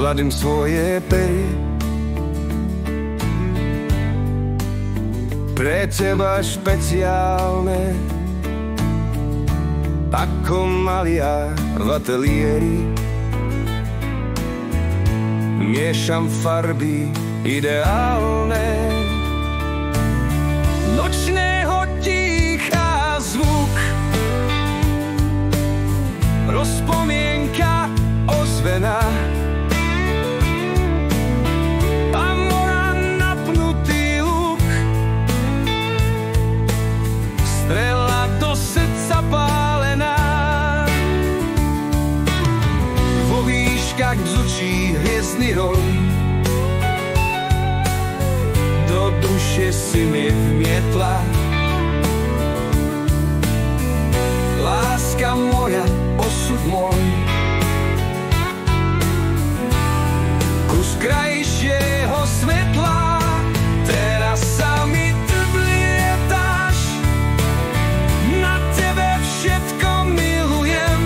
kladem svoje pery pre teba špeciálne, ako maliar v ateliéri. Miešam farby ideálne, nočného ticha zvuk, rozpomienka ozvená, Pamora napnutý luk, strela do srdca pálená, vo výškach bzučí hviezdny roj, do duše si mi vmietla. Láska moja, osud môj, kus krajšieho svetla, teraz sa mi tu vlietáš, na tebe všetko milujem.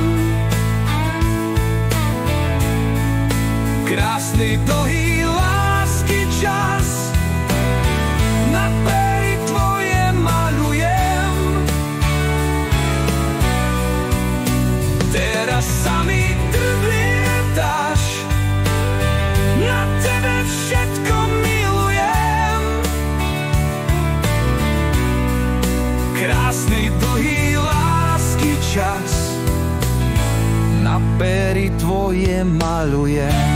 Krásny dlhý lásky čas, na pery tvoje malujem. Teraz sa mi tu vlietáš, na tebe všetko milujem. Krásny dlhý lásky čas, na pery tvoje malujem.